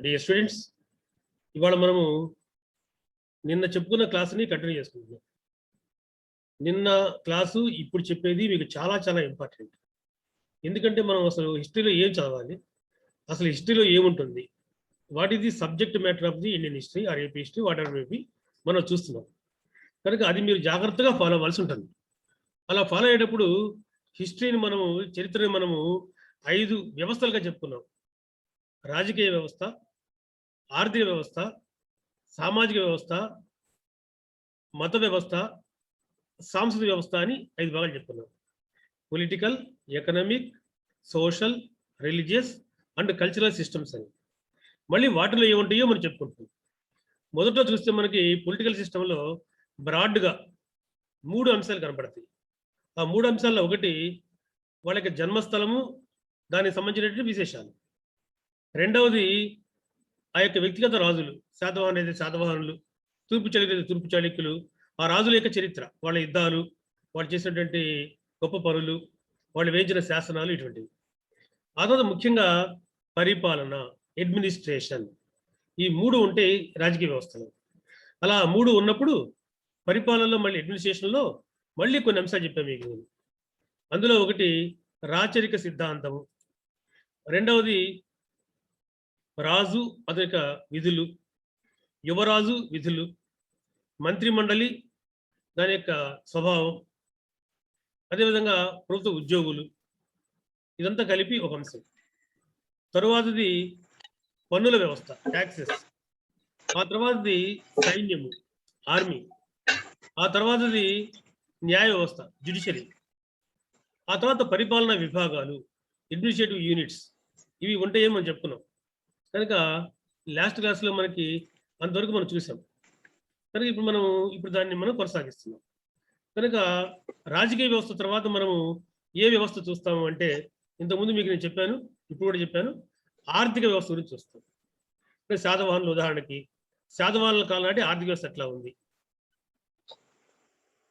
Dear students, ఇవాళ మనము నిన్న చెప్పుకున్న క్లాస్ని కంటిన్యూ చేసుకుంటున్నాం. నిన్న క్లాసు ఇప్పుడు చెప్పేది మీకు చాలా చాలా ఇంపార్టెంట్. ఎందుకంటే మనం అసలు హిస్టరీలో ఏం చదవాలి, అసలు హిస్టరీలో ఏముంటుంది, what is the subject matter of the Indian history or AP history what ever maybe మనం చూస్తున్నాం. కనుక అది మీరు జాగ్రత్తగా ఫాలో అవ్వాల్సి ఉంటుంది. అలా ఫాలో అయ్యేటప్పుడు హిస్టరీని మనము, చరిత్రని మనము 5 వ్యవస్థలుగా చెప్పుకున్నాం. రాజకీయ వ్యవస్థ, ఆర్థిక వ్యవస్థ, సామాజిక వ్యవస్థ, మత వ్యవస్థ, సాంస్కృతిక వ్యవస్థ అని 5 భాగాలు చెప్పుకున్నాం. Political, economic, social, religious and cultural systems అని. మళ్ళీ వాటిలో ఏముంటాయో మనం చెప్పుకుంటున్నాం. మొదట్లో చూస్తే మనకి పొలిటికల్ సిస్టంలో బ్రాడ్గా 3 అంశాలు కనపడతాయి. ఆ 3 అంశాల్లో ఒకటి వాళ్ళకి జన్మస్థలము, దానికి సంబంధించినటువంటి విశేషాలు. రెండవది ఆ యొక్క వ్యక్తిగత రాజులు, శాతవాహనులు అయితే శాతవాహనులు, తూర్పు చాళుక్యులు అయితే తూర్పు చాళుక్యులు, ఆ రాజుల యొక్క చరిత్ర, వాళ్ళ యుద్ధాలు, వాళ్ళు చేసినటువంటి గొప్ప పనులు, వాళ్ళు వేయించిన శాసనాలు, ఇటువంటివి. ఆ తర్వాత ముఖ్యంగా పరిపాలన, అడ్మినిస్ట్రేషన్, ఈ 3 ఉంటే రాజకీయ వ్యవస్థలో. అలా 3 ఉన్నప్పుడు పరిపాలనలో మళ్ళీ అడ్మినిస్ట్రేషన్లో మళ్ళీ కొన్ని అంశాలు చెప్పాను మీకు. అందులో ఒకటి రాచరిక సిద్ధాంతము, రెండవది రాజు అతని యొక్క విధులు, యువరాజు విధులు, మంత్రిమండలి దాని యొక్క స్వభావం, అదేవిధంగా ప్రభుత్వ ఉద్యోగులు, ఇదంతా కలిపి ఒక అంశం. తరువాతది పన్నుల వ్యవస్థ, ట్యాక్సెస్. ఆ తర్వాతది సైన్యము, ఆర్మీ. ఆ తర్వాతది న్యాయ వ్యవస్థ, జ్యుడిషియరీ. ఆ తర్వాత పరిపాలనా విభాగాలు, అడ్మినిస్ట్రేటివ్ యూనిట్స్, ఇవి ఉంటాయని మనం చెప్పుకున్నాం. కనుక లాస్ట్ క్లాస్లో మనకి అంతవరకు మనం చూసాం. కనుక ఇప్పుడు దాన్ని మనం కొనసాగిస్తున్నాం. కనుక రాజకీయ వ్యవస్థ తర్వాత మనము ఏ వ్యవస్థ చూస్తాము అంటే, ఇంతకుముందు మీకు నేను చెప్పాను, ఇప్పుడు కూడా చెప్పాను, ఆర్థిక వ్యవస్థ గురించి చూస్తాం. అంటే శాతవాహనుల ఉదాహరణకి, శాతవాహనుల కాలం నాటి ఆర్థిక వ్యవస్థ ఎట్లా ఉంది,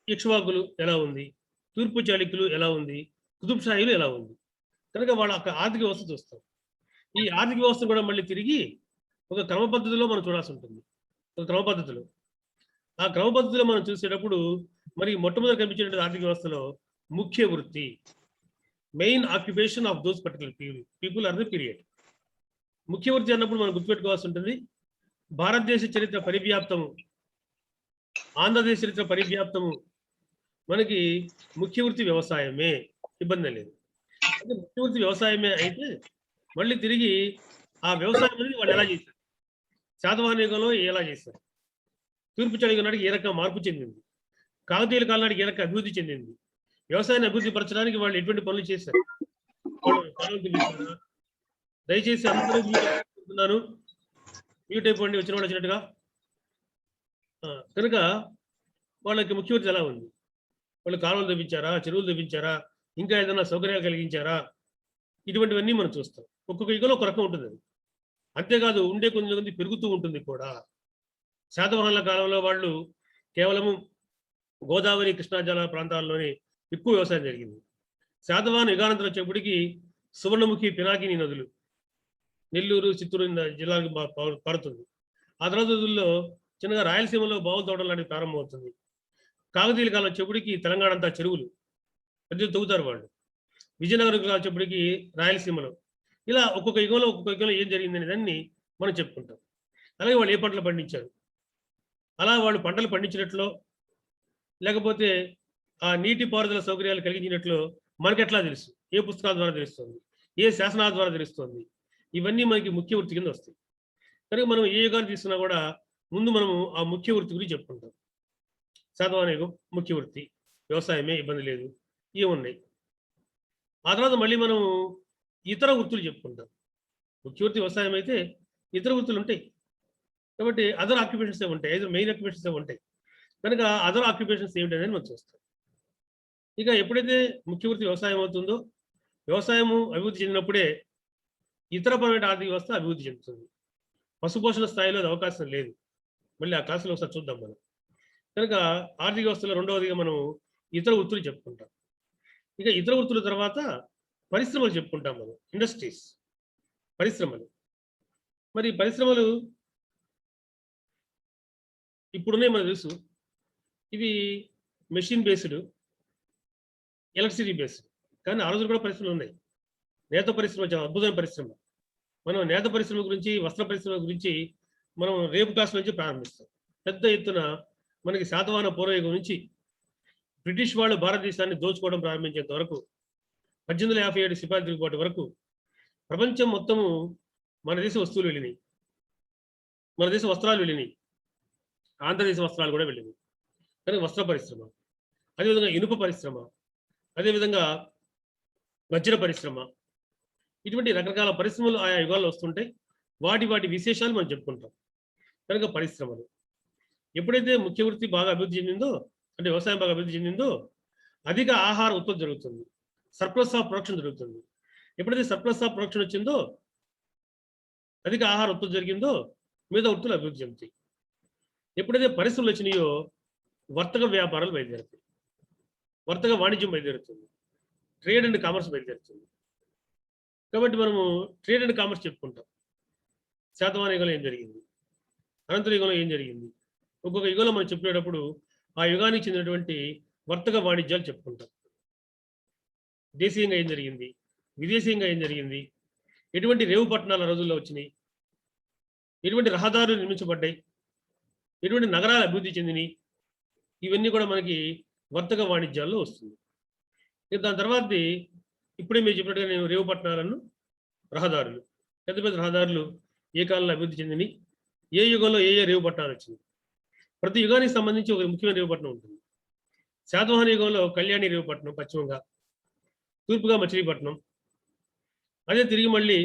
ఇక్ష్వాకులు ఎలా ఉంది, తూర్పు చాళుక్యులు ఎలా ఉంది, కుతుబ్ షాహీలు ఎలా ఉంది. కనుక వాళ్ళ ఆర్థిక వ్యవస్థ చూస్తాం. ఈ ఆర్థిక వ్యవస్థ కూడా మళ్ళీ తిరిగి ఒక క్రమ పద్ధతిలో మనం చూడాల్సి ఉంటుంది. ఒక క్రమ పద్ధతిలో, ఆ క్రమ పద్ధతిలో మనం చూసేటప్పుడు మనకి మొట్టమొదటి కనిపించేటువంటి ఆర్థిక వ్యవస్థలో ముఖ్య వృత్తి, main occupation of those particular people are the period. ముఖ్య వృత్తి అన్నప్పుడు మనం గుర్తుపెట్టుకోవాల్సి ఉంటుంది, భారతదేశ చరిత్ర పరివ్యాప్తము, ఆంధ్రదేశ చరిత్ర పరివ్యాప్తము మనకి ముఖ్య వృత్తి వ్యవసాయమే, ఇబ్బంది లేదు. అంటే ముఖ్య వృత్తి వ్యవసాయమే అయితే మళ్ళీ తిరిగి ఆ వ్యవసాయం అనేది వాళ్ళు ఎలా చేశారు, శాతవాహన యుగంలో ఎలా చేశారు, తూర్పు చాళుక్యుల నాటికి ఏ రకంగా మార్పు చెందింది, కాకతీయుల కాలం నాటికి ఏ రకంగా అభివృద్ధి చెందింది, వ్యవసాయాన్ని అభివృద్ధి పరచడానికి వాళ్ళు ఎటువంటి పనులు చేశారు, వాళ్ళు తెలిసారా. దయచేసి అందరూ మ్యూట్ అయిపోండి, వచ్చిన వాళ్ళు వచ్చినట్టుగా. కనుక వాళ్ళకి ముఖ్య వృత్తి ఎలా ఉంది, వాళ్ళు కాలువలు తవ్వించారా, చెరువులు తవ్వించారా, ఇంకా ఏదైనా సౌకర్యాలు కలిగించారా, ఇటువంటివన్నీ మనం చూస్తాం. ఒక్కొక్క యుగంలో ఒక రకం ఉంటుంది అది. అంతేకాదు ఉండే కొంతమంది పెరుగుతూ ఉంటుంది కూడా. శాతవాహనుల కాలంలో వాళ్ళు కేవలము గోదావరి, కృష్ణా జల ప్రాంతాల్లోనే ఎక్కువ వ్యవసాయం జరిగింది. శాతవాహన యుగానంతరం వచ్చేప్పటికి సువర్ణముఖి, పినాకిని నదులు నెల్లూరు, చిత్తూరు జిల్లాలకు పడుతుంది. ఆ తర్వాత రోజుల్లో చిన్నగా రాయలసీమలో బావులు తవ్వడం లాంటివి ప్రారంభమవుతుంది. కాకతీయుల కాలం వచ్చేప్పటికి తెలంగాణ అంతా చెరువులు పెద్దలు తవ్వుతారు వాళ్ళు. విజయనగరం కాలం వచ్చేప్పటికి రాయలసీమలో. ఇలా ఒక్కొక్క యుగంలో ఏం జరిగింది అనే దాన్ని మనం చెప్పుకుంటాం. అలాగే వాళ్ళు ఏ పంటలు పండించారు, అలా వాళ్ళు పంటలు పండించినట్లో లేకపోతే ఆ నీటి పారుదల సౌకర్యాలు కలిగించినట్లు మనకి ఎట్లా తెలుసు, ఏ పుస్తకాల ద్వారా తెలుస్తుంది, ఏ శాసనాల ద్వారా తెలుస్తుంది, ఇవన్నీ మనకి ముఖ్య వృత్తి కింద వస్తాయి. కనుక మనం ఏ యుగాన్ని తీసుకున్నా కూడా ముందు మనము ఆ ముఖ్య వృత్తి గురించి చెప్పుకుంటాం. శాతవాహన యుగం ముఖ్య వృత్తి వ్యవసాయమే, ఇబ్బంది లేదు, ఏమున్నాయి. ఆ తర్వాత మళ్ళీ మనం ఇతర వృత్తులు చెప్పుకుంటాం. ముఖ్య వృత్తి వ్యవసాయం అయితే ఇతర వృత్తులు ఉంటాయి కాబట్టి అదర్ ఆక్యుపేషన్స్ ఉంటాయి, ఐదర్ మెయిన్ ఆక్యుపేషన్స్ ఉంటాయి. కనుక అదర్ ఆక్యుపేషన్స్ ఏమిటనేది మనం చూస్తాం. ఇక ఎప్పుడైతే ముఖ్య వృత్తి వ్యవసాయం అవుతుందో, వ్యవసాయము అభివృద్ధి చెందినప్పుడే ఇతరపరమైన ఆర్థిక వ్యవస్థ అభివృద్ధి చెందుతుంది. పశుపోషణ స్థాయిలో అవకాశం లేదు. మళ్ళీ ఆ క్లాసులో ఒకసారి చూద్దాం మనం. కనుక ఆర్థిక వ్యవస్థలో రెండవదిగా మనం ఇతర వృత్తులు చెప్పుకుంటాం. ఇక ఇతర వృత్తుల తర్వాత పరిశ్రమలు చెప్పుకుంటాం మనం, ఇండస్ట్రీస్, పరిశ్రమలు. మరి పరిశ్రమలు ఇప్పుడున్నాయి మనకు తెలుసు. ఇవి మెషిన్ బేస్డ్, ఎలక్ట్రిసిటీ బేస్డ్. కానీ ఆ రోజులు కూడా పరిశ్రమలు ఉన్నాయి. నేత పరిశ్రమ చాలా అద్భుతమైన పరిశ్రమ. మనం నేత పరిశ్రమ గురించి, వస్త్ర పరిశ్రమ గురించి మనం రేపు క్లాస్ నుంచి ప్రారంభిస్తాం. పెద్ద ఎత్తున మనకి శాతవాహన పూర్వయుగం నుంచి బ్రిటిష్ వాళ్ళు భారతదేశాన్ని దోచుకోవడం ప్రారంభించేంత వరకు 1857 సిపాయి తిరుగుబాటు వరకు ప్రపంచం మొత్తము మన దేశ వస్తువులు వెళ్ళినాయి, మన దేశ వస్త్రాలు వెళ్ళినాయి, ఆంధ్రదేశ వస్త్రాలు కూడా వెళ్ళినాయి. కానీ వస్త్ర పరిశ్రమ, అదేవిధంగా ఇనుప పరిశ్రమ, అదేవిధంగా వజ్ర పరిశ్రమ, ఇటువంటి రకరకాల పరిశ్రమలు ఆయా యుగాల్లో వస్తుంటాయి. వాటి విశేషాలు మనం చెప్పుకుంటాం. కనుక పరిశ్రమలు ఎప్పుడైతే ముఖ్య వృత్తి బాగా అభివృద్ధి చెందిందో, అంటే వ్యవసాయం బాగా అభివృద్ధి చెందిందో, అధిక ఆహార ఉత్పత్తి జరుగుతుంది, సర్ప్లస్ ఆఫ్ ప్రొడక్షన్ జరుగుతుంది. ఎప్పుడైతే సర్ప్లస్ ఆఫ్ ప్రొడక్షన్ వచ్చిందో, అధిక ఆహార ఉత్పత్తి జరిగిందో, మిగతా వృత్తులు అభివృద్ధి చెందుతాయి. ఎప్పుడైతే పరిశ్రమలు వచ్చినాయో వర్తక వ్యాపారాలు బయలుదేరుతాయి, వర్తక వాణిజ్యం బయలుదేరుతుంది, ట్రేడ్ అండ్ కామర్స్ బయలుదేరుతుంది. కాబట్టి మనము ట్రేడ్ అండ్ కామర్స్ చెప్పుకుంటాం. శాతవాహన యుగంలో ఏం జరిగింది, అనంతర యుగంలో ఏం జరిగింది, ఒక్కొక్క యుగంలో మనం చెప్పేటప్పుడు ఆ యుగానికి చెందినటువంటి వర్తక వాణిజ్యాలు చెప్పుకుంటాం. దేశీయంగా ఏం జరిగింది, విదేశీయంగా ఏం జరిగింది, ఎటువంటి రేవు పట్టణాల రోజుల్లో వచ్చినాయి, ఎటువంటి రహదారులు నిర్మించబడ్డాయి, ఎటువంటి నగరాలు అభివృద్ధి చెందినాయి, ఇవన్నీ కూడా మనకి వర్తక వాణిజ్యాల్లో వస్తుంది. దాని తర్వాతది ఇప్పుడే మీరు చెప్పినట్టుగా నేను రేవు పట్టణాలను, రహదారులు, పెద్ద పెద్ద రహదారులు ఏ కాలంలో అభివృద్ధి చెందినాయి, ఏ యుగంలో ఏ రేవు పట్టణాలు వచ్చినాయి. ప్రతి యుగానికి సంబంధించి ఒక ముఖ్యమైన రేవుపట్నం ఉంటుంది. శాతవాహన యుగంలో కళ్యాణి రేవుపట్నం పశ్చిమంగా, తూర్పుగా మచిలీపట్నం. అదే తిరిగి మళ్ళీ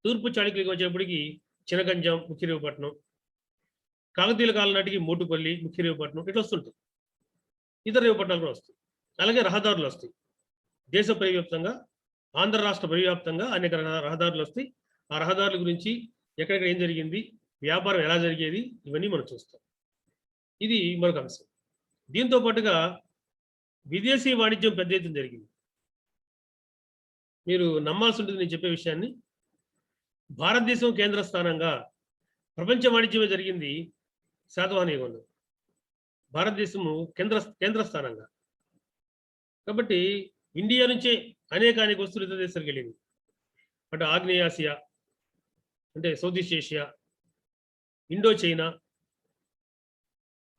తూర్పు చాళుక్యులకు వచ్చేప్పటికి చినగంజాం ముఖ్య రేవుపట్నం, కాకతీయుల కాలం నాటికి మోటుపల్లి ముఖ్య రేవుపట్నం, ఇట్లా వస్తుంటాయి. ఇతర రేవుపట్నాలు కూడా వస్తాయి. అలాగే రహదారులు వస్తాయి. దేశ పరివ్యాప్తంగా, ఆంధ్ర రాష్ట్ర పరివ్యాప్తంగా అనేక రహదారులు వస్తాయి. ఆ రహదారుల గురించి ఎక్కడెక్కడ ఏం జరిగింది, వ్యాపారం ఎలా జరిగేది, ఇవన్నీ మనం చూస్తాం. ఇది మరొక అంశం. దీంతో పాటుగా విదేశీ వాణిజ్యం పెద్ద ఎత్తున జరిగింది. మీరు నమ్మాల్సి ఉంటుంది నేను చెప్పే విషయాన్ని. భారతదేశం కేంద్ర స్థానంగా ప్రపంచ వాణిజ్యమే జరిగింది శాతవాహన యుగంలో. భారతదేశము కేంద్ర స్థానంగా. కాబట్టి ఇండియా నుంచే అనేక వస్తువులు ఇతర దేశాలకు వెళ్ళింది. అటు ఆగ్నేయాసియా అంటే south east Asia, Indochina,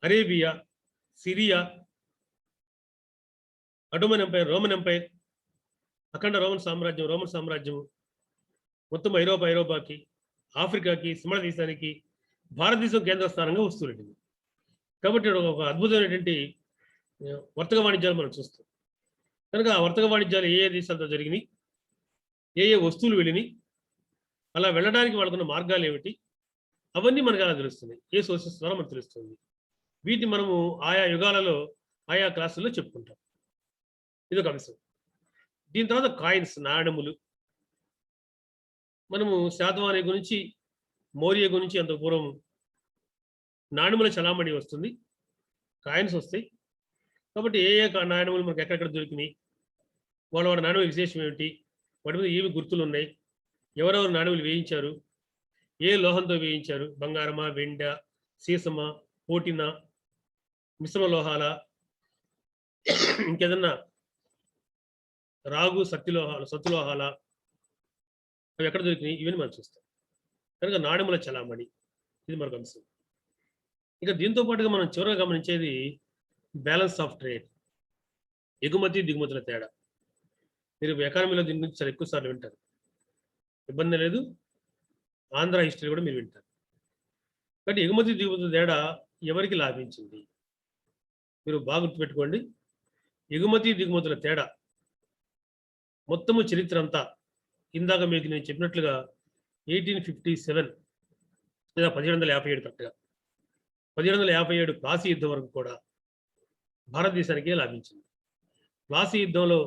Arabia, Syria, Ottoman empire, Roman empire, అఖండ రోమన్ సామ్రాజ్యం మొత్తం ఐరోపాకి, ఆఫ్రికాకి, సిమళ దేశానికి భారతదేశం కేంద్ర స్థానంగా వస్తున్నట్టుంది. కాబట్టి ఒక అద్భుతమైనటువంటి వర్తక వాణిజ్యాలు మనం చూస్తాం. కనుక ఆ వర్తక వాణిజ్యాలు ఏ దేశాలతో జరిగినాయి, ఏ వస్తువులు వెళ్ళినాయి, అలా వెళ్ళడానికి వాళ్ళకున్న మార్గాలు ఏమిటి, అవన్నీ మనకు అలా తెలుస్తున్నాయి. ఏ సోర్సెస్ ద్వారా మనకు తెలుస్తుంది. వీటిని మనము ఆయా యుగాలలో ఆయా క్లాసుల్లో చెప్పుకుంటాం. ఇదొక అంశం. దీని తర్వాత కాయిన్స్, నాణెములు. మనము శాతవాహన గురించి, మౌర్య గురించి అంత పూర్వం నాణెముల చలామణి వస్తుంది, కాయిన్స్ వస్తాయి. కాబట్టి ఏ నాణెములు మనకు ఎక్కడెక్కడ దొరికినాయి, వాళ్ళ నాణెముల విశేషం ఏమిటి, వాటి మీద ఏమి గుర్తులు ఉన్నాయి, ఎవరెవరు నాణెములు వేయించారు, ఏ లోహంతో వేయించారు, బంగారమా, వెండ, సీసమా, పోటిన, మిశ్రమ లోహాల, ఇంకేదన్నా రాగు, సత్తులోహాల, అవి ఎక్కడ దొరికినాయి, ఇవన్నీ మనం చూస్తాం. కనుక నాణెముల చలామణి ఇది మరొక అంశం. ఇక దీంతో పాటుగా మనం చివరిగా గమనించేది బ్యాలెన్స్ ఆఫ్ ట్రేడ్, ఎగుమతి దిగుమతుల తేడా. మీరు ఎకానమీలో దీని గురించి చాలా ఎక్కువ సార్లు వింటారు, ఇబ్బంది లేదు. ఆంధ్ర హిస్టరీ కూడా మీరు వింటారు. కాబట్టి ఎగుమతి దిగుమతుల తేడా ఎవరికి లాభించింది, మీరు బాగా గుర్తుపెట్టుకోండి. ఎగుమతి దిగుమతుల తేడా మొత్తము చరిత్ర అంతా ఇందాక మీకు నేను చెప్పినట్లుగా 1857 లేదా 1757 కరెక్ట్గా 1757 ప్లాసీ యుద్ధం వరకు కూడా భారతదేశానికే లాభించింది. ప్లాసీ యుద్ధంలో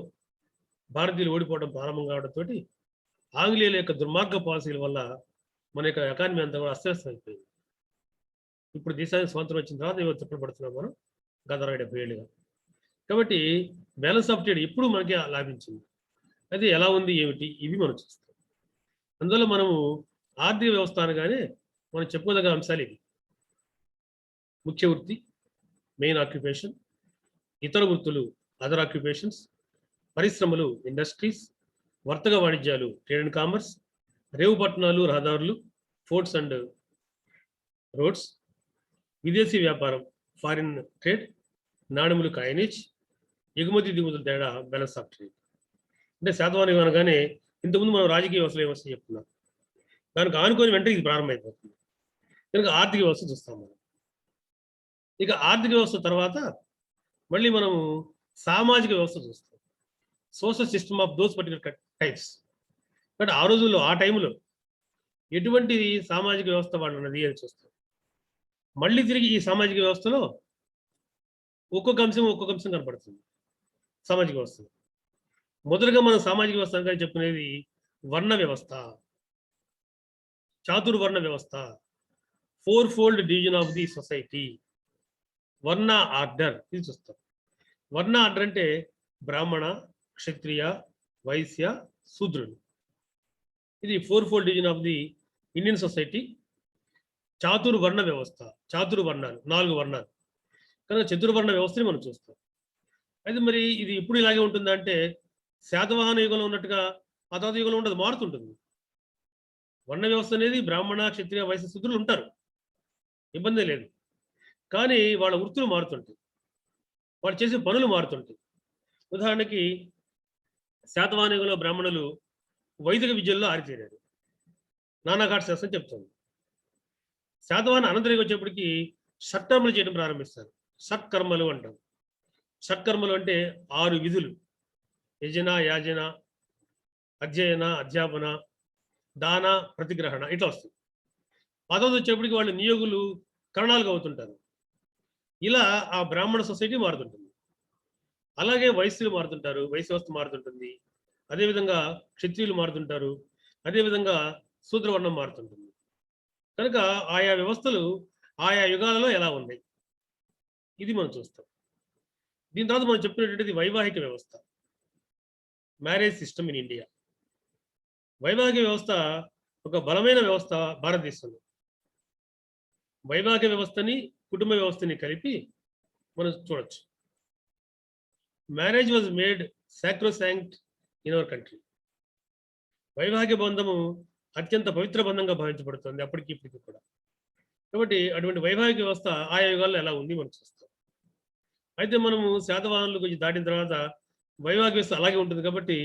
భారతీయులు ఓడిపోవడం ప్రారంభం కావడంతో ఆంగ్లేయుల యొక్క దుర్మార్గ పాలసీల వల్ల మన యొక్క ఎకానమీ అంతా కూడా అస్తవ్యస్తం అయిపోయింది. ఇప్పుడు దేశానికి స్వాతంత్రం వచ్చిన తర్వాత ఇవి తప్పపడుతున్నాం మనం గత 70 ఏళ్ళుగా. కాబట్టి బ్యాలెన్స్ ఆఫ్ ట్రేడ్ ఎప్పుడు మనకి లాభించింది, అది ఎలా ఉంది ఏమిటి, ఇవి మనం చూస్తాం. అందువల్ల మనము ఆర్థిక వ్యవస్థ అనగానే మనం చెప్పుకోదగ్గ అంశాలు ఇవి. ముఖ్య వృత్తి, మెయిన్ ఆక్యుపేషన్, ఇతర వృత్తులు, అదర్ ఆక్యుపేషన్స్, పరిశ్రమలు, ఇండస్ట్రీస్, వర్తక వాణిజ్యాలు, ట్రేడ్ అండ్ కామర్స్, రేవు పట్టణాలు, రహదారులు, ఫోర్ట్స్ అండ్ రోడ్స్, విదేశీ వ్యాపారం, ఫారిన్ ట్రేడ్, నాణెములు, కాయినేజ్, ఎగుమతి దిగుమతుల తేడా, బ్యాలెన్స్ ఆఫ్ ట్రేడ్. అంటే శాతవాహనం అనగానే ఇంతకుముందు మనం రాజకీయ వ్యవస్థలో వ్యవస్థ చెప్తున్నాం, దానికి ఆనుకొని వెంటనే ఇది ప్రారంభమైపోతుంది. కనుక ఆర్థిక వ్యవస్థ చూస్తాం మనం. ఇక ఆర్థిక వ్యవస్థ తర్వాత మళ్ళీ మనము సామాజిక వ్యవస్థ చూస్తాం, social system of those particular types. But ఆ రోజుల్లో ఆ టైంలో ఎటువంటి సామాజిక వ్యవస్థ వాళ్ళు ఉన్నది అని చూస్తాం. మళ్ళీ తిరిగి ఈ సామాజిక వ్యవస్థలో ఒక్కొక్క అంశం కనపడుతుంది సామాజిక వ్యవస్థలో. మొదలుగా మనం సామాజిక వ్యవస్థ అని చెప్పుకునేది వర్ణ వ్యవస్థ, చాతుర్వర్ణ వ్యవస్థ, four fold division of the society, వర్ణ ఆర్డర్. ఇది చూస్తాం. వర్ణ ఆర్డర్ అంటే బ్రాహ్మణ, క్షత్రియ, వైశ్య, శూద్రుడు. ఇది four fold division of the Indian society. చాతుర్వర్ణ వ్యవస్థ, చాతుర్వర్ణాలు, 4 వర్ణాలు కనుక చతుర్వర్ణ వ్యవస్థని మనం చూస్తాం. అయితే మరి ఇది ఎప్పుడు ఇలాగే ఉంటుందా అంటే శాతవాహన యుగంలో ఉన్నట్టుగా ఆ తర్వాత యుగంలో ఉండదు, మారుతుంటుంది. వర్ణ వ్యవస్థ అనేది బ్రాహ్మణ, క్షత్రియ, వైశ్య, శూద్రులు ఉంటారు, ఇబ్బంది లేదు. కానీ వాళ్ళ వృత్తులు మారుతుంటాయి, వాళ్ళు చేసే పనులు మారుతుంటాయి. ఉదాహరణకి శాతవాహన యుగంలో బ్రాహ్మణులు వైదిక విద్యల్లో ఆరితేరారు, నానాఘాట్ శాస్త్రం చెప్తుంది. శాతవాహన అనంతరం వచ్చేప్పటికి షట్కర్మలు చేయడం ప్రారంభిస్తారు. షట్కర్మలు అంటాం. షట్కర్మలు అంటే 6 విధులు: యజన, యాజన, అధ్యయన, అధ్యాపన, దాన, ప్రతిగ్రహణ, ఇట్లా వస్తుంది. పదవి వచ్చేప్పటికి వాళ్ళు నియోగులు, కరణాలుగా అవుతుంటారు. ఇలా ఆ బ్రాహ్మణ సొసైటీ మారుతుంటుంది. అలాగే వైశ్యులు మారుతుంటారు, వైశ్య వ్యవస్థ మారుతుంటుంది. అదేవిధంగా క్షత్రియులు మారుతుంటారు, అదేవిధంగా శూద్రవర్ణం మారుతుంటుంది. కనుక ఆయా వ్యవస్థలు ఆయా యుగాలలో ఎలా ఉన్నాయి ఇది మనం చూస్తాం. దీని తర్వాత మనం చెప్పినటువంటిది వైవాహిక వ్యవస్థ, మ్యారేజ్ సిస్టమ్ ఇన్ ఇండియా. వైవాహిక వ్యవస్థ ఒక బలమైన వ్యవస్థ భారతదేశంలో. వైవాహిక వ్యవస్థని కుటుంబ వ్యవస్థని కలిపి మనం చూడొచ్చు. Marriage was made sacrosanct in our country. వైవాహిక బంధము అత్యంత పవిత్ర బంధంగా భావించబడుతుంది అప్పటికి ఇప్పటికి కూడా. కాబట్టి అటువంటి వైవాహిక వ్యవస్థ ఆయా యుగాల్లో ఎలా ఉంది మనం చూస్తాం. అయితే మనము శాతవాహనులు కొంచెం దాటిన తర్వాత వైవాహిక వ్యవస్థ అలాగే ఉంటుంది కాబట్టి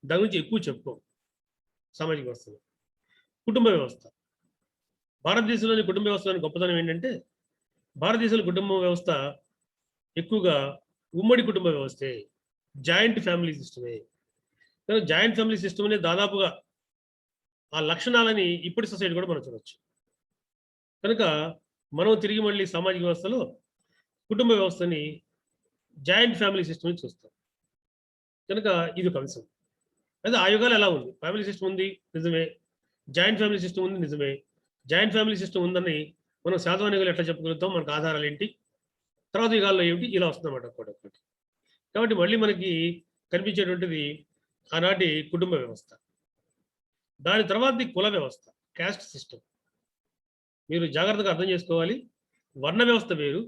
దాని గురించి ఎక్కువ చెప్పుకోం. సామాజిక వ్యవస్థలో కుటుంబ వ్యవస్థ, భారతదేశంలోని కుటుంబ వ్యవస్థలోని గొప్పతనం ఏంటంటే భారతదేశంలో కుటుంబ వ్యవస్థ ఎక్కువగా ఉమ్మడి కుటుంబ వ్యవస్థే, జాయింట్ ఫ్యామిలీ సిస్టమే. కానీ జాయింట్ ఫ్యామిలీ సిస్టమ్ అనేది దాదాపుగా ఆ లక్షణాలని ఇప్పటి సొసైటీ కూడా మనం చూడవచ్చు. కనుక మనం తిరిగి మళ్ళీ సామాజిక వ్యవస్థలో కుటుంబ వ్యవస్థని, జాయింట్ ఫ్యామిలీ సిస్టమ్ని చూస్తాం. కనుక ఇది ఒక అంశం. అయితే ఆ యుగాలు ఎలా ఉంది, ఫ్యామిలీ సిస్టమ్ ఉంది నిజమే, జాయింట్ ఫ్యామిలీ సిస్టమ్ ఉంది నిజమే. జాయింట్ ఫ్యామిలీ సిస్టమ్ ఉందని మనం శాతవాహన యుగాలు ఎట్లా చెప్పగలుగుతాం, మనకు ఆధారాలు ఏంటి, తర్వాత యుగాల్లో ఏమిటి, ఇలా వస్తుందన్నమాట ఒక్కొక్కటి. కాబట్టి మళ్ళీ మనకి కనిపించేటువంటిది ఆనాటి కుటుంబ వ్యవస్థ. దాని తర్వాతది కుల వ్యవస్థ, క్యాస్ట్ సిస్టమ్. మీరు జాగ్రత్తగా అర్థం చేసుకోవాలి. వర్ణ వ్యవస్థ వేరు,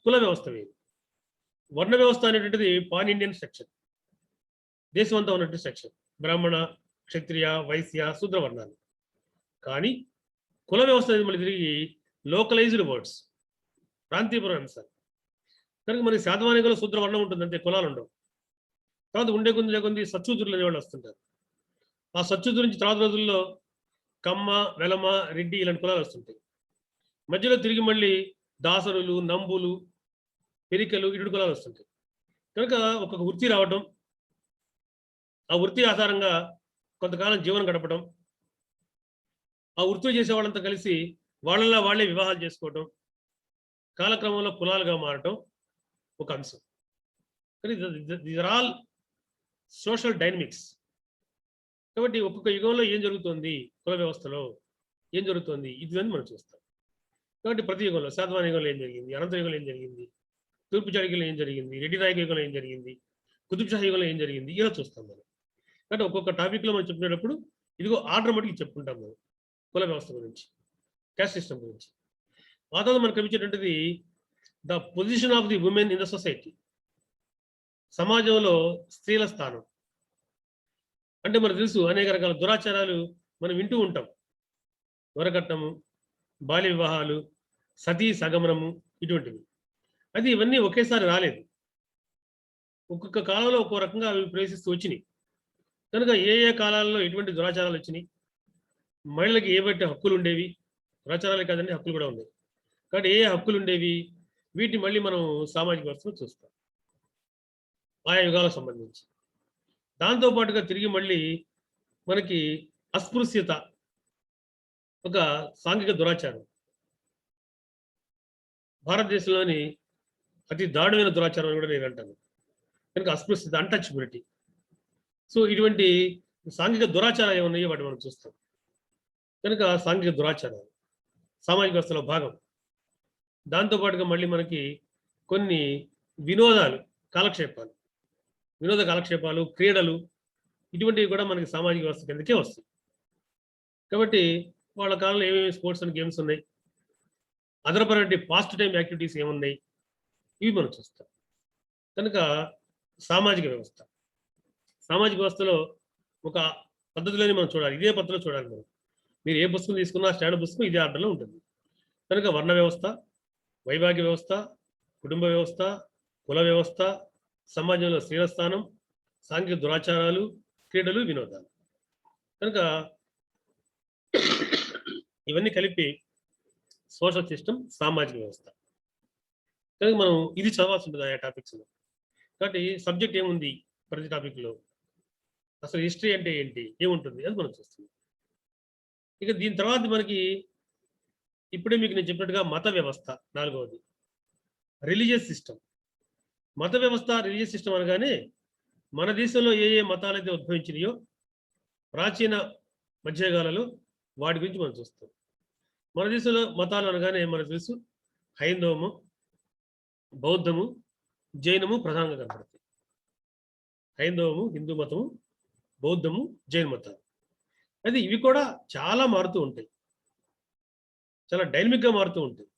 కుల వ్యవస్థ వేరు. వర్ణ వ్యవస్థ అనేటువంటిది పాన్ ఇండియన్ స్ట్రక్చర్, దేశం అంతా ఉన్నటువంటి స్ట్రక్చర్, బ్రాహ్మణ, క్షత్రియ, వైశ్య, శూద్ర వర్ణాలు. కానీ కుల వ్యవస్థ అనేది మళ్ళీ తిరిగి లోకలైజ్డ్ వర్డ్స్, ప్రాంతీయపర అంశాలు. కనుక మనకి శాతవాహనికలో శూద్ర వర్ణం ఉంటుంది, అంతే, కులాలు ఉండవు. తర్వాత ఉండే కొంది సత్సూద్రులు అనేవాళ్ళు వస్తుంటారు. ఆ సత్సూద్రు నుంచి తర్వాత రోజుల్లో కమ్మ, వెలమ, రెడ్డి ఇలాంటి కులాలు వస్తుంటాయి. మధ్యలో తిరిగి మళ్ళీ దాసరులు, నంబులు, పెరికలు, ఇటు కులాలు వస్తుంటాయి. కనుక ఒక్కొక్క వృత్తి రావటం, ఆ వృత్తి ఆధారంగా కొంతకాలం జీవనం గడపడం, ఆ వృత్తులు చేసే వాళ్ళంతా కలిసి వాళ్ళలా వాళ్ళే వివాహాలు చేసుకోవటం, కాలక్రమంలో కులాలుగా మారటం ఒక అంశం. కానీ these are all social dynamics. కాబట్టి ఒక్కొక్క యుగంలో ఏం జరుగుతుంది, కుల వ్యవస్థలో ఏం జరుగుతుంది, ఇదని మనం చూస్తాం. కాబట్టి ప్రతి యుగంలో శాతవాహన యుగంలో ఏం జరిగింది, అనంత యుగంలో ఏం జరిగింది, తూర్పు చాళుక్యులు ఏం జరిగింది, రెడ్డి నాయక యుగంలో ఏం జరిగింది, కుతుబ్ షా యుగంలో ఏం జరిగింది, ఇలా చూస్తాం మనం. కాబట్టి ఒక్కొక్క టాపిక్లో మనం చెప్పినప్పుడు ఇదిగో ఆర్డర్ మటుకు చెప్పుకుంటాం మనం. కుల వ్యవస్థ గురించి, క్యాస్ట్ సిస్టమ్ గురించి. ఆ తర్వాత మనకు కనిపించేటువంటిది the position of the women in the society. సమాజంలో స్త్రీల స్థానం. అంటే మనకు తెలుసు అనేక రకాల దురాచారాలు మనం వింటూ ఉంటాం. వరకట్నము, బాల్య వివాహాలు, సతీ సగమనము, ఇటువంటివి. అది ఇవన్నీ ఒకేసారి రాలేదు. ఒక్కొక్క కాలంలో ఒక్కో రకంగా అవి ప్రవేశిస్తూ వచ్చినాయి. కనుక ఏ ఏ కాలాల్లో ఎటువంటి దురాచారాలు వచ్చినాయి, మహిళలకి ఏ బట్టి హక్కులు ఉండేవి, దురాచారాలే కాదండి, హక్కులు కూడా ఉన్నాయి. కాబట్టి ఏ హక్కులు ఉండేవి, వీటిని మళ్ళీ మనం సామాజిక వ్యవస్థలో చూస్తాం ఆయా యుగాలకు సంబంధించి. దాంతో పాటుగా తిరిగి మళ్ళీ మనకి అస్పృశ్యత ఒక సాంఘిక దురాచారం. భారతదేశంలోని అతి దారుణమైన దురాచారం అని కూడా నేను అంటాను. కనుక అస్పృశ్యత, అన్టచబిలిటీ. సో ఇటువంటి సాంఘిక దురాచారాలు ఏమన్నాయో వాటి మనం చూస్తాం. కనుక సాంఘిక దురాచారాలు సామాజిక వ్యవస్థలో భాగం. దాంతోపాటుగా మళ్ళీ మనకి కొన్ని వినోదాలు, కాలక్షేపాలు, వినోద కాలక్షేపాలు, క్రీడలు, ఇటువంటివి కూడా మనకి సామాజిక వ్యవస్థ కిందకే వస్తాయి. కాబట్టి వాళ్ళ కాలంలో ఏమేమి స్పోర్ట్స్ అండ్ గేమ్స్ ఉన్నాయి, అదనపరమైన పాస్ట్ టైం యాక్టివిటీస్ ఏమున్నాయి, ఇవి మనం చూస్తాం. కనుక సామాజిక వ్యవస్థ, సామాజిక వ్యవస్థలో ఒక పద్ధతిలోనే మనం చూడాలి. ఇదే పద్ధతిలో చూడాలి మనం. మీరు ఏ పుస్తకం తీసుకున్నా స్టాండర్డ్ పుస్తకం ఇదే ఆర్డర్లో ఉంటుంది. కనుక వర్ణ వ్యవస్థ, వైభాగ్య వ్యవస్థ, కుటుంబ వ్యవస్థ, కుల వ్యవస్థ, సమాజంలో స్త్రీల స్థానం, సాంఘిక దురాచారాలు, క్రీడలు, వినోదాలు. కనుక ఇవన్నీ కలిపి సోషల్ సిస్టమ్, సామాజిక వ్యవస్థ. కనుక మనం ఇది చదవాల్సి ఉంటుంది ఆయా టాపిక్స్లో. కాబట్టి సబ్జెక్ట్ ఏముంది ప్రతి టాపిక్లో, అసలు హిస్టరీ అంటే ఏంటి, ఏముంటుంది అది మనం చూస్తున్నాం. ఇక దీని తర్వాత మనకి ఇప్పుడే మీకు నేను చెప్పినట్టుగా మత వ్యవస్థ, నాలుగవది రిలీజియస్ సిస్టమ్. మత వ్యవస్థ, రిలీజియస్ సిస్టమ్ అనగానే మన దేశంలో ఏ ఏ మతాలైతే ఉద్భవించినాయో ప్రాచీన మధ్యకాలలో వాటి గురించి మనం చూస్తాం. మన దేశంలో మతాలు అనగానే మనకు తెలుసు హైందవము, బౌద్ధము, జైనము ప్రధానంగా కనపడతాయి. హైందవము, హిందూ మతము, బౌద్ధము, జైన మతాలు. అది ఇవి కూడా చాలా మారుతూ ఉంటాయి, చాలా డైనమిక్గా మారుతూ ఉంటాయి.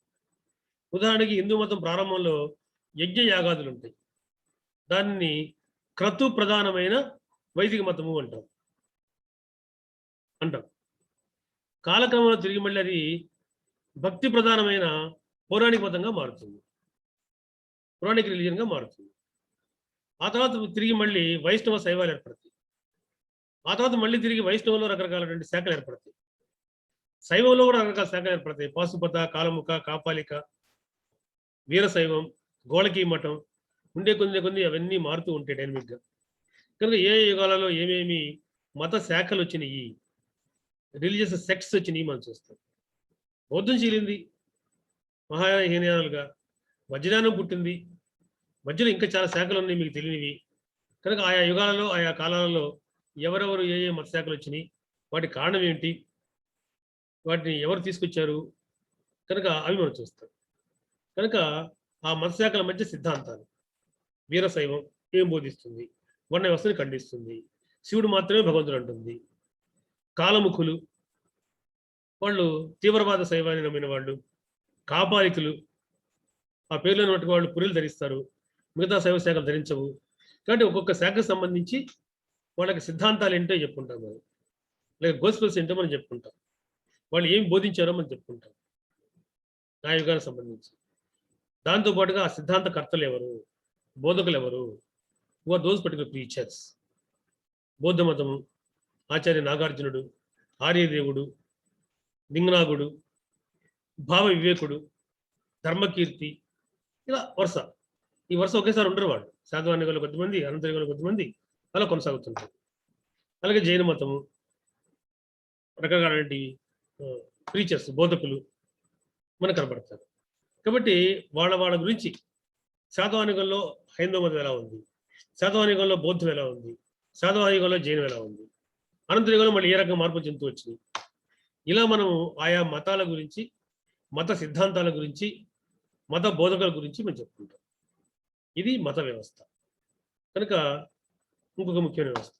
ఉదాహరణకి హిందూ మతం ప్రారంభంలో యజ్ఞ యాగాదులు ఉంటాయి. దాన్ని క్రతు ప్రధానమైన వైదిక మతము అంటాం. కాలక్రమంలో తిరిగి మళ్ళీ అది భక్తి ప్రధానమైన పౌరాణిక మతంగా మారుతుంది, పౌరాణిక రిలీజన్గా మారుతుంది. ఆ తర్వాత తిరిగి మళ్ళీ వైష్ణవ శైవాలు ఏర్పడతాయి. ఆ తర్వాత మళ్ళీ తిరిగి వైష్ణవంలో రకరకాలటువంటి శాఖలు ఏర్పడతాయి. శైవంలో కూడా రకరకాల శాఖలు ఏర్పడతాయి. పాశుపత, కాలముఖ, కాపాలిక, వీరశైవం, గోళకీ మఠం, ఉండే కొన్ని అవన్నీ మారుతూ ఉంటాయి డైనమిక్గా. కనుక ఏ యుగాలలో ఏమేమి మత శాఖలు వచ్చినాయి, రిలీజియస్ సెక్ట్స్ వచ్చినాయి మనం చూస్తాం. బౌద్ధం చీలింది మహాహీనాలుగా, వజ్రానం పుట్టింది, మధ్యలో ఇంకా చాలా శాఖలు ఉన్నాయి మీకు తెలియనివి. కనుక ఆయా యుగాలలో, ఆయా కాలాలలో ఎవరెవరు ఏ ఏ మత శాఖలు వచ్చినాయి, వాటి కారణం ఏంటి, వాటిని ఎవరు తీసుకొచ్చారు, కనుక అవి మనం చూస్తాం. కనుక ఆ మత శాఖల మధ్య సిద్ధాంతాలు, వీరశైవం ఏం బోధిస్తుంది, వర్ణ వ్యవస్థని ఖండిస్తుంది, శివుడు మాత్రమే భగవంతుడు అంటుంది. కాలముఖులు వాళ్ళు తీవ్రవాద శైవాన్ని నమ్మిన వాళ్ళు. కాపాలికులు ఆ పేర్లను బట్టి వాళ్ళు పురీలు ధరిస్తారు, మిగతా శైవ శాఖలు ధరించవు. కాబట్టి ఒక్కొక్క శాఖకు సంబంధించి వాళ్ళకి సిద్ధాంతాలు ఏంటో చెప్పుకుంటాం మనం, లేక గోస్పెల్స్ ఏంటో మనం చెప్పుకుంటాం, వాళ్ళు ఏమి బోధించారో మనం చెప్పుకుంటాం ఆ యుగానికి సంబంధించి. దాంతోపాటుగా ఆ సిద్ధాంత కర్తలు ఎవరు, బోధకులు ఎవరు, ఆర్ దోస్ పర్టికులర్ ప్రీచర్స్. బౌద్ధ మతము ఆచార్య నాగార్జునుడు, ఆర్యదేవుడు, లింగనాగుడు, భావ వివేకుడు, ధర్మకీర్తి, ఇలా వరుస. ఈ వరుస ఒకేసారి ఉండరు వాళ్ళు. శాతవాహనికులు కొద్దిమంది, అనంతరికులు కొద్దిమంది, అలా కొనసాగుతుంటారు. అలాగే జైన మతము రకరకాల ప్రీచర్స్, బోధకులు మనకు కనబడతారు. కాబట్టి వాళ్ళ గురించి శాతవాహనికుల్లో హైందవ మతం ఎలా ఉంది, శాతవాహనికుల్లో బౌద్ధం ఎలా ఉంది, శాతవాహనికుల్లో జైనం ఎలా ఉంది, అనంతరికులు మళ్ళీ ఏ రకంగా మార్పు చెందుతూ వచ్చినాయి, ఇలా మనం ఆయా మతాల గురించి, మత సిద్ధాంతాల గురించి, మత బోధకుల గురించి మనం చెప్పుకుంటాం. ఇది మత వ్యవస్థ. కనుక ఇంకొక ముఖ్యమైన వ్యవస్థ.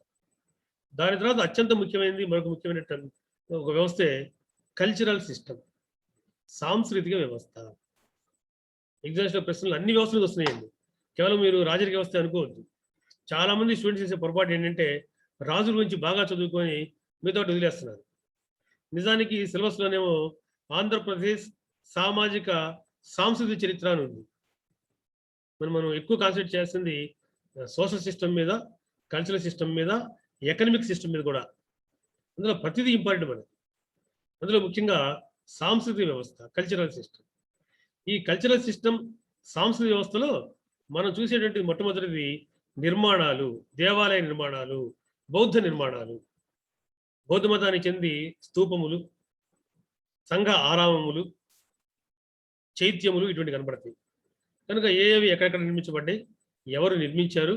దాని తర్వాత అత్యంత ముఖ్యమైనది మరొక ముఖ్యమైన ఒక వ్యవస్థే కల్చరల్ సిస్టమ్, సాంస్కృతిక వ్యవస్థ. ఎగ్జామ్స్లో ప్రశ్నలు అన్ని వ్యవస్థలకు వస్తున్నాయండి. కేవలం మీరు రాజరిక వ్యవస్థ అనుకోవద్దు. చాలా మంది స్టూడెంట్స్ చేసే పొరపాటు ఏంటంటే రాజుల గురించి బాగా చదువుకొని మిగతా వదిలేస్తున్నారు. నిజానికి సిలబస్లోనేమో ఆంధ్రప్రదేశ్ సామాజిక సాంస్కృతిక చరిత్ర అని ఉంది. మనం ఎక్కువ కాన్సన్ట్రేట్ చేస్తుంది సోషల్ సిస్టమ్ మీద, కల్చరల్ సిస్టమ్ మీద, ఎకనమిక్ సిస్టమ్ మీద కూడా. అందులో ప్రతిదీ ఇంపార్టెంట్ మనకి. అందులో ముఖ్యంగా సాంస్కృతిక వ్యవస్థ, కల్చరల్ సిస్టమ్. ఈ కల్చరల్ సిస్టమ్, సాంస్కృతిక వ్యవస్థలో మనం చూసేటువంటి మొట్టమొదటిది నిర్మాణాలు, దేవాలయ నిర్మాణాలు, బౌద్ధ నిర్మాణాలు. బౌద్ధ మతానికి చెంది స్తూపములు, సంఘ ఆరామములు, చైత్యములు ఇటువంటి కనబడతాయి. కనుక ఏవి ఎక్కడెక్కడ నిర్మించబడ్డాయి, ఎవరు నిర్మించారు,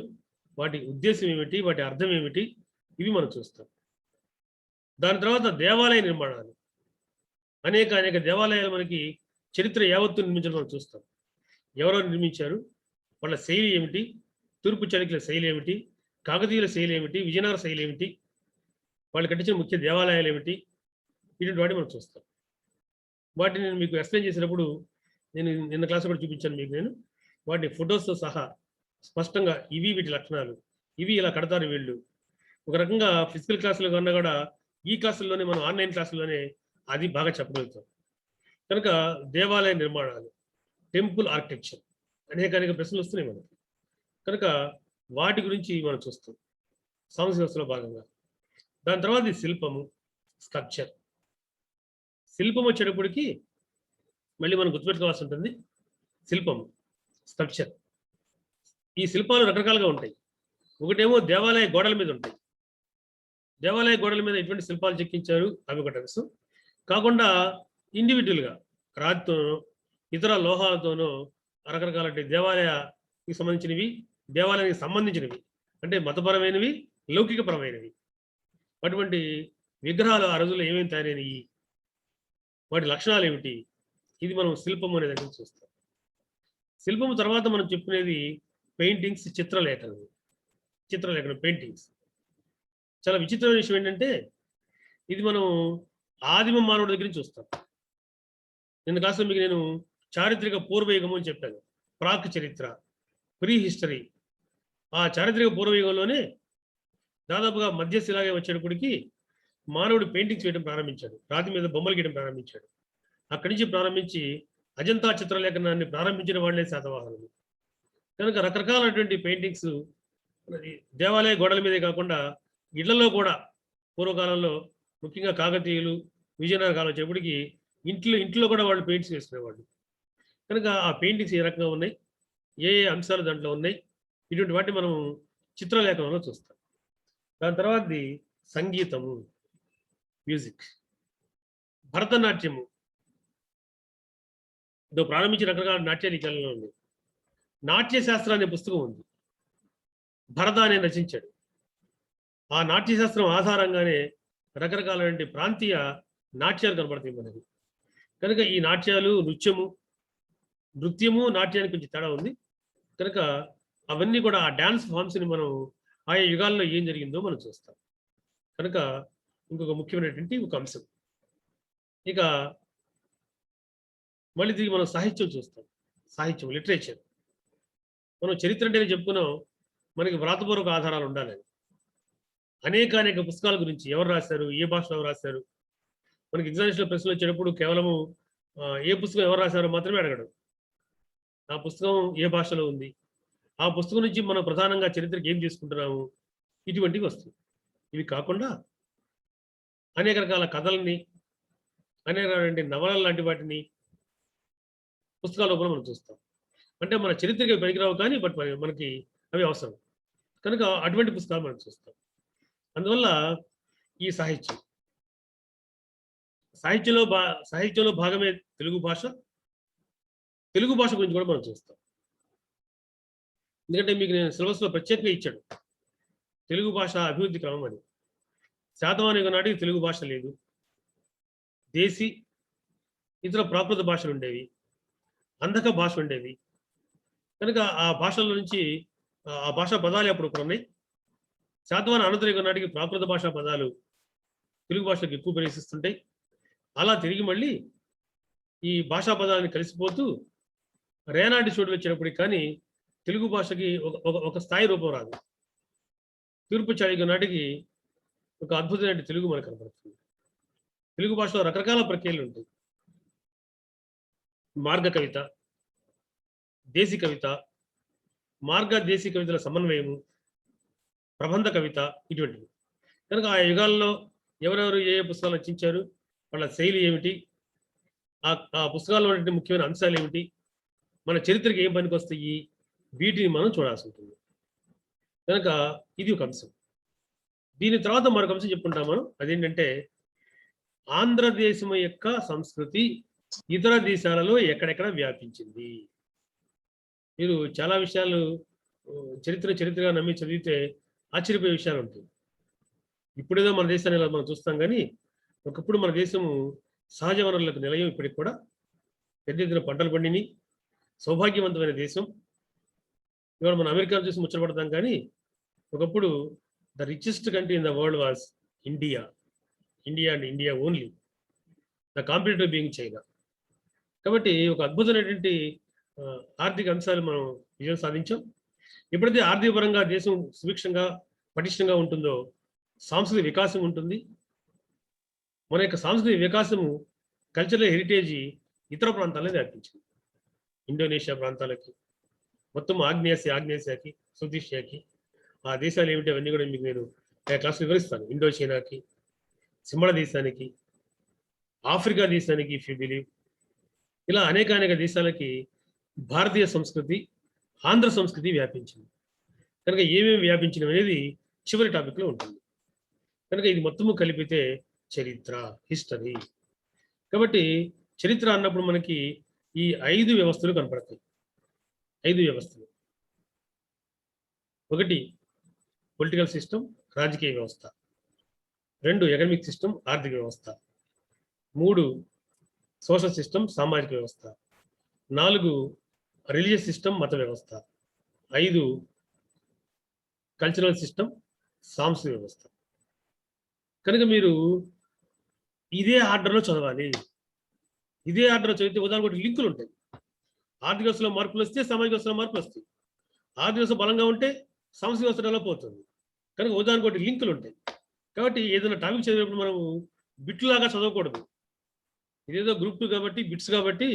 వాటి ఉద్దేశం ఏమిటి, వాటి అర్థం ఏమిటి, ఇవి మనం చూస్తాం. దాని తర్వాత దేవాలయ నిర్మాణాలు. అనేక దేవాలయాలు మనకి చరిత్ర యావత్తు నిర్మించడం మనం చూస్తాం. ఎవరెవరు నిర్మించారు, వాళ్ళ శైలి ఏమిటి, తూర్పు చాళుక్యుల శైలి ఏమిటి, కాకతీయుల శైలి ఏమిటి, విజయనగర శైలి ఏమిటి, వాళ్ళు కట్టించిన ముఖ్య దేవాలయాలు ఏమిటి, ఇటువంటి వాటిని మనం చూస్తాం. వాటిని నేను మీకు ఎక్స్ప్లెయిన్ చేసినప్పుడు నేను నిన్న క్లాస్ కూడా చూపించాను మీకు. నేను వాటిని ఫొటోస్తో సహా స్పష్టంగా ఇవి వీటి లక్షణాలు, ఇవి ఇలా కడతారు వీళ్ళు. ఒక రకంగా ఫిజికల్ క్లాసులో కన్నా కూడా ఈ క్లాసుల్లోనే, మనం ఆన్లైన్ క్లాసుల్లోనే అది బాగా చెప్పగలుగుతాం. కనుక దేవాలయ నిర్మాణాలు, టెంపుల్ ఆర్కిటెక్చర్, అనేక ప్రశ్నలు వస్తున్నాయి మనకి. కనుక వాటి గురించి మనం చూస్తాం సాంస్కృతిక వ్యవస్థలో భాగంగా. దాని తర్వాత శిల్పము, స్కల్ప్చర్. శిల్పం వచ్చేటప్పటికి మళ్ళీ మనం గుర్తుపెట్టుకోవాల్సి ఉంటుంది. శిల్పము, స్కల్ప్చర్. ఈ శిల్పాలు రకరకాలుగా ఉంటాయి. ఒకటేమో దేవాలయ గోడల మీద ఉంటాయి. దేవాలయ గోడల మీద ఎటువంటి శిల్పాలు చెక్కించారు అవి ఒకటి తెలుసు. కాకుండా ఇండివిజువల్గా రాతితోనో ఇతర లోహాలతోనో రకరకాల దేవాలయానికి సంబంధించినవి, దేవాలయానికి సంబంధించినవి అంటే మతపరమైనవి, లౌకికపరమైనవి, అటువంటి విగ్రహాలు ఆ రోజుల్లో ఏమేమి తయారైనవి, వాటి లక్షణాలు ఏమిటి, ఇది మనం శిల్పము అనే దగ్గర చూస్తాం. శిల్పము తర్వాత మనం చెప్పుకునేది పెయింటింగ్స్, చిత్రలేఖనం, పెయింటింగ్స్. చాలా విచిత్రమైన విషయం ఏంటంటే ఇది మనం ఆదిమ మానవుడి దగ్గర నుంచి చూస్తాం. నిన్న కాస్త మీకు నేను చారిత్రక పూర్వయుగము అని చెప్పాను, ప్రాక్ చరిత్ర, ప్రీ హిస్టరీ. ఆ చారిత్రక పూర్వయుగంలోనే దాదాపుగా మధ్యశిలాగా వచ్చేటప్పటికి మానవుడు పెయింటింగ్స్ వేయడం ప్రారంభించాడు, రాతి మీద బొమ్మలు గీయడం ప్రారంభించాడు. అక్కడి నుంచి ప్రారంభించి అజంతా చిత్రలేఖనాన్ని ప్రారంభించిన వాళ్ళే శాతవాహనులు. కనుక రకరకాలైనటువంటి పెయింటింగ్స్ దేవాలయ గోడల మీదే కాకుండా ఇళ్లలో కూడా పూర్వకాలంలో, ముఖ్యంగా కాకతీయులు, విజయనగర కాలం వచ్చేప్పటికి ఇంట్లో కూడా వాళ్ళు పెయింట్స్ వేసుకునేవాళ్ళు. కనుక ఆ పెయింటింగ్స్ ఏ రకంగా ఉన్నాయి, ఏ అంశాలు దాంట్లో ఉన్నాయి, ఇటువంటి వాటిని మనం చిత్రలేఖనంలో చూస్తాం. దాని తర్వాతది సంగీతము, మ్యూజిక్. భరతనాట్యము ఇదో ప్రారంభించిన రకరకాల నాట్యాలు ఈ కాలంలో ఉంది. నాట్యశాస్త్రం అనే పుస్తకం ఉంది, భరత అనే రచించాడు. ఆ నాట్యశాస్త్రం ఆధారంగానే రకరకాలైన ప్రాంతీయ నాట్యాలు కనబడతాయి మనకి. కనుక ఈ నాట్యాలు, నృత్యము నాట్యానికి కొంచెం తేడా ఉంది. కనుక అవన్నీ కూడా ఆ డ్యాన్స్ ఫామ్స్ని మనం ఆయా యుగాల్లో ఏం జరిగిందో మనం చూస్తాం. కనుక ఇంకొక ముఖ్యమైనటువంటి ఒక అంశం. ఇక మళ్ళీ తిరిగి మనం సాహిత్యం చూస్తాం. సాహిత్యం, లిటరేచర్. మనం చరిత్ర అంటేనే చెప్పుకున్నాం, మనకి వ్రాతపూర్వక ఆధారాలు ఉండాలి. అనేక పుస్తకాల గురించి ఎవరు రాశారు, ఏ భాషలో రాశారు. మనకి ఎగ్జామినేషన్లో ప్రశ్నలు వచ్చేటప్పుడు కేవలము ఏ పుస్తకం ఎవరు రాశారో మాత్రమే అడగడం. ఆ పుస్తకం ఏ భాషలో ఉంది, ఆ పుస్తకం నుంచి మనం ప్రధానంగా చరిత్రకి ఏం తీసుకుంటున్నాము, ఇటువంటివి వస్తాయి. ఇవి కాకుండా అనేక రకాల కథల్ని, అనేక రకాల నవలలు లాంటి వాటిని పుస్తకాల రూపంలో మనం చూస్తాం. అంటే మన చరిత్రకి పనికిరావు కానీ బట్ మనకి అవి అవసరం. కనుక అటువంటి పుస్తకాలు మనం చూస్తాం. అందువల్ల ఈ సాహిత్యంలో భాగమే తెలుగు భాష. తెలుగు భాష గురించి కూడా మనం చూస్తాం. ఎందుకంటే మీకు నేను సిలబస్లో ప్రత్యేకంగా ఇచ్చాడు తెలుగు భాష అభివృద్ధి క్రమం అని. శాతవాహన నాటికి తెలుగు భాష లేదు, దేశీ ఇతర ప్రాకృత భాషలు ఉండేవి, అంధక భాష ఉండేవి. కనుక ఆ భాషల నుంచి ఆ భాషా పదాలు అప్పుడు ఉన్నాయి. శాతవాహన అనంతరం నాటికి ప్రాకృత భాషా పదాలు తెలుగు భాషకు ఎక్కువ ప్రవేశిస్తుంటాయి. అలా తిరిగి మళ్ళీ ఈ భాషా పదాన్ని కలిసిపోతూ రేనాటి చోటు వచ్చినప్పటికి కానీ తెలుగు భాషకి ఒక స్థాయి రూపం రాదు. తూర్పు చాళుక్యుల నాటికి ఒక అద్భుతమైన తెలుగు మనకు కనపడుతుంది. తెలుగు భాషలో రకరకాల ప్రక్రియలు ఉంటాయి. మార్గ కవిత, దేశీ కవిత, మార్గ దేశీ కవితల సమన్వయము, ప్రబంధ కవిత ఇటువంటివి. కనుక ఆ యుగాల్లో ఎవరెవరు ఏ పుస్తకాలు రచించారు, వాళ్ళ శైలి ఏమిటి, ఆ పుస్తకాల్లో ఉన్నటువంటి ముఖ్యమైన అంశాలు ఏమిటి, మన చరిత్రకి ఏం పనికి వస్తాయి, వీటిని మనం చూడాల్సి ఉంటుంది. కనుక ఇది ఒక అంశం. దీని తర్వాత మరొక అంశం చెప్పుకుంటాం మనం. అదేంటంటే ఆంధ్రదేశం యొక్క సంస్కృతి ఇతర దేశాలలో ఎక్కడెక్కడ వ్యాపించింది. మీరు చాలా విషయాలు చరిత్రగా నమ్మి చదివితే ఆశ్చర్యపోయే విషయాలు ఉంటాయి. ఇప్పుడేదో మన దేశాన్ని ఇలా మనం చూస్తాం కానీ ఒకప్పుడు మన దేశము సహజ వనరులకు నిలయం. ఇప్పటికి కూడా పెద్ద ఎత్తున పంటలు పండిని సౌభాగ్యవంతమైన దేశం. ఇవాళ మనం అమెరికా చూసి ముచ్చటపడతాం కానీ ఒకప్పుడు the richest country in the world was India. India and India only, the competitive being China. కాబట్టి ఒక అద్భుతమైనటువంటి ఆర్థిక అంశాలు మనం విజయం సాధించాం. ఎప్పుడైతే ఆర్థిక పరంగా దేశం సుభిక్షంగా పటిష్టంగా ఉంటుందో సాంస్కృతిక వికాసం ఉంటుంది. మన యొక్క సాంస్కృతిక వికాసము కల్చరల్ హెరిటేజ్ ఇతర ప్రాంతాలను వ్యాపించింది. ఇండోనేషియా ప్రాంతాలకి, మొత్తం ఆగ్నేసియాకి, సౌత్ ఏషియాకి, ఆ దేశాలు ఏమిటి అవన్నీ కూడా మీకు నేను క్లాస్ వివరిస్తాను. ఇండోచైనాకి, సింహళ దేశానికి, ఆఫ్రికా దేశానికి, ఇఫ్ యూ బిలీవ్, ఇలా అనేక దేశాలకి భారతీయ సంస్కృతి, ఆంధ్ర సంస్కృతి వ్యాపించింది. కనుక ఏమేమి వ్యాపించినవి అనేది చివరి టాపిక్లో ఉంటుంది. కనుక ఇది మొత్తము కలిపితే చరిత్ర, హిస్టరీ. కాబట్టి చరిత్ర అన్నప్పుడు మనకి ఈ 5 వ్యవస్థలు కనపడతాయి. 5 వ్యవస్థలు. 1 పొలిటికల్ సిస్టమ్, రాజకీయ వ్యవస్థ. 2 ఎకనామిక్ సిస్టమ్, ఆర్థిక వ్యవస్థ. 3 సోషల్ సిస్టమ్, సామాజిక వ్యవస్థ. 4 రిలీజియస్ సిస్టమ్, మత వ్యవస్థ. 5 కల్చరల్ సిస్టమ్, సాంస్కృతిక వ్యవస్థ. కనుక మీరు ఇదే ఆర్డర్లో చదవాలి. ఇదే ఆర్డర్లో చదివితే ఉదాహరణకు లింకులు ఉంటాయి. ఆర్థిక వ్యవస్థలో మార్పులు వస్తే సామాజిక వ్యవస్థలో మార్పులు వస్తాయి. ఆర్థిక వ్యవస్థ బలంగా ఉంటే సాంస్కృతిక వ్యవస్థ డెవలప్ అవుతుంది. కనుక ఉదాహరణకు లింకులు ఉంటాయి. కాబట్టి ఏదైనా టాపిక్ చదివినప్పుడు మనము బిట్లాగా చదవకూడదు. ఇదేదో గ్రూప్ 2 కాబట్టి బిట్స్ కాబట్టి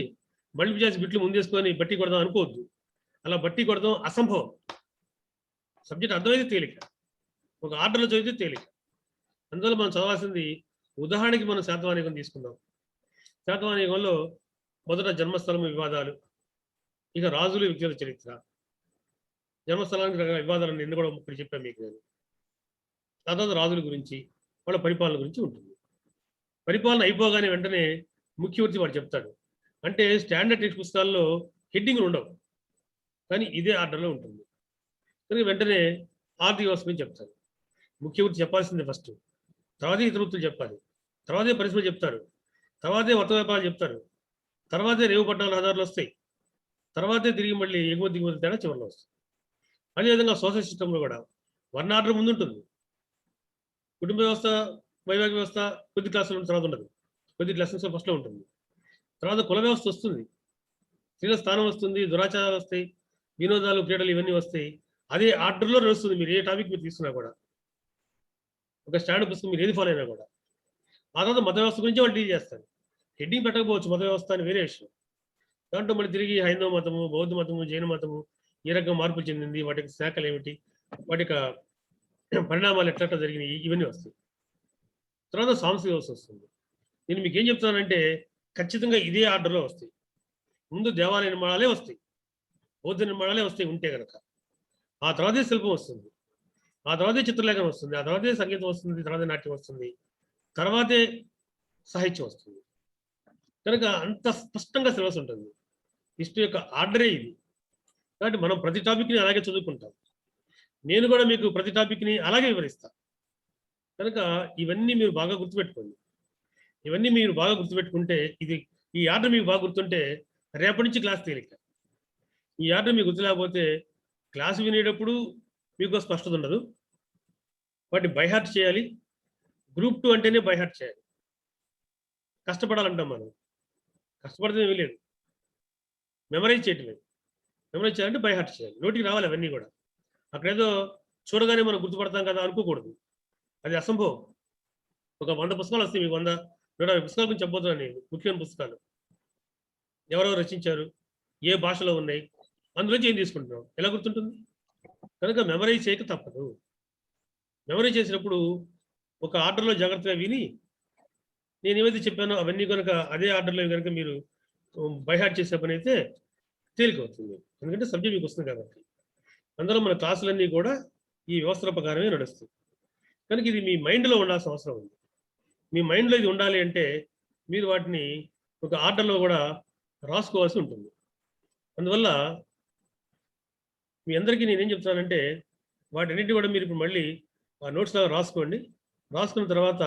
మల్టిపుల్ చాయిస్ బిట్లు ముందేసుకొని బట్టి కొడదాం అనుకోవద్దు. అలా బట్టి కొడదాం అసంభవం. సబ్జెక్ట్ అర్థమైతే తేలిక, ఒక ఆర్డర్లో చదివితే తేలిక. అందువల్ల మనం చదవాల్సింది, ఉదాహరణకి మనం శాతవాహన యుగం తీసుకుందాం. శాతవాహన యుగంలో మొదట జన్మస్థలం వివాదాలు, ఇక రాజులు వ్యక్తిగత చరిత్ర. జన్మస్థలానికి వివాదాలు నిన్న కూడా ఇప్పుడు చెప్పాను మీకు నేను. తర్వాత రాజుల గురించి, వాళ్ళ పరిపాలన గురించి ఉంటుంది. పరిపాలన అయిపోగానే వెంటనే ముఖ్యవర్తి వాడు చెప్తాడు. అంటే స్టాండర్డ్ టెక్స్ట్ పుస్తకాల్లో హెడ్డింగ్లు ఉండవు, కానీ ఇదే ఆర్డర్లో ఉంటుంది. కానీ వెంటనే ఆర్థిక వ్యవస్థ గురించి చెప్తారు. ముఖ్యవర్తి చెప్పాల్సిందే ఫస్ట్, తర్వాతే ఇతర వృత్తులు చెప్పాలి, తర్వాతే పరిశ్రమలు చెప్తారు, తర్వాతే వర్త వ్యాపారాలు చెప్తారు, తర్వాతే రేవు పట్టణాల రహదారులు వస్తాయి, తర్వాతే తిరిగి మళ్ళీ ఎగుమతి దిగుమతి తేడా చివరిలో వస్తుంది. అదేవిధంగా సోషల్ సిస్టంలో కూడా వన్ ఆర్డర్ ముందు ఉంటుంది. కుటుంబ వ్యవస్థ, వైవాహిక వ్యవస్థ కొద్ది క్లాసుల తర్వాత ఉండదు, కొద్ది లెసన్స్ ఫస్ట్లో ఉంటుంది. తర్వాత కుల వ్యవస్థ వస్తుంది, స్త్రీల స్థానం వస్తుంది, దురాచారాలు వస్తాయి, వినోదాలు, క్రీడలు ఇవన్నీ వస్తాయి. అదే ఆర్డర్లో నడుస్తుంది. మీరు ఏ టాపిక్ మీరు తీసుకున్నా కూడా, ఒక స్టాండర్డ్ పుస్తకం మీరు ఏది ఫాలో అయినా కూడా. ఆ తర్వాత మత వ్యవస్థ గురించి వాళ్ళు డీల్ చేస్తారు. హెడ్డింగ్ పెట్టకపోవచ్చు, మత వ్యవస్థ అని వేరే విషయం. దాంట్లో మళ్ళీ తిరిగి హైందవ మతము, బౌద్ధ మతము, జైన మతము ఏ రకంగా మార్పులు చెందింది, వాటి యొక్క శాఖలు ఏమిటి, వాటి యొక్క పరిణామాలు ఎట్లా జరిగినాయి, ఇవన్నీ వస్తాయి. తర్వాత సాంస్కృతిక వ్యవస్థ వస్తుంది. నేను మీకు ఏం చెప్తానంటే ఖచ్చితంగా ఇదే ఆర్డర్లో వస్తాయి. ముందు దేవాలయ నిర్మాణాలే వస్తాయి, బౌద్ధ నిర్మాణాలే వస్తాయి ఉంటే కనుక. ఆ తర్వాతే శిల్పం వస్తుంది, ఆ తర్వాతే చిత్రలేఖనం వస్తుంది, ఆ తర్వాతే సంగీతం వస్తుంది, తర్వాతే నాట్యం వస్తుంది, తర్వాతే సాహిత్యం వస్తుంది. కనుక అంత స్పష్టంగా సిలబస్ ఉంటుంది. హిస్టరీ యొక్క ఆర్డరే ఇది. కాబట్టి మనం ప్రతి టాపిక్ని అలాగే చదువుకుంటాం. నేను కూడా మీకు ప్రతి టాపిక్ని అలాగే వివరిస్తాను. కనుక ఇవన్నీ మీరు బాగా గుర్తుపెట్టుకోండి. ఇవన్నీ మీరు బాగా గుర్తుపెట్టుకుంటే, ఈ ఆర్డర్ మీకు బాగా గుర్తుంటే రేపటి నుంచి క్లాస్ తేలిక. ఈ ఆర్డర్ మీకు గుర్తు లేకపోతే క్లాసు వినేటప్పుడు మీకు స్పష్టత ఉండదు. వాటిని బైహార్ట్ చేయాలి. గ్రూప్ 2 అంటేనే బైహార్ట్ చేయాలి. కష్టపడాలంటాం మనం. కష్టపడితే ఏమీ లేదు. మెమరైజ్ చేయటమే. మెమరైజ్ చేయాలంటే బై హార్ట్ చేయాలి. నోటికి రావాలి అవన్నీ గూడా. అక్కడేదో చూడగానే మనం గుర్తుపడతాం కదా అనుకోకూడదు. అది అసంభవం. ఒక 100 పుస్తకాలొస్తాయి మీకు 100, 150 పుస్తకాల గురించి చెప్పబోతున్నాను నేను. ముఖ్యమైన పుస్తకాలు. ఎవరెవరు రచించారు? ఏ భాషలో ఉన్నాయి? అందులోంచి ఏం తీసుకుంటున్నాం? ఎలా గుర్తుంటుంది? కనుక మెమరైజ్ చేయక తప్పదు. మెమరైజ్ చేసినప్పుడు ఒక ఆర్డర్‌లో జాగ్రత్తగా విని, నేనేవైతే చెప్పానో అవన్నీ గనుక అదే ఆర్డర్‌లో గనుక మీరు బై హార్ట్ చేసే పనైతే తేలికవుతుంది. ఎందుకంటే సబ్జెక్ట్ మీకొస్తుంది కాబట్టి. అందులో మన క్లాసులన్నీ కూడా ఈ వ్యవస్థల ప్రకారమే నడుస్తాయి. కనుక ఇది మీ మైండ్‌లో ఉండాల్సిన అవసరం ఉంది. మీ మైండ్‌లో ఇది ఉండాలి అంటే మీరు వాటిని ఒక ఆర్డర్‌లో గూడా రాసుకోవాల్సి ఉంటుంది. అందువల్ల మీ అందరికీ నేనేం చెప్తున్నానంటే వాటన్నిటిని కూడా మీరు ఇప్పుడు మళ్ళీ ఆ నోట్స్‌లాగా రాసుకోండి. రాసుకున్న తర్వాత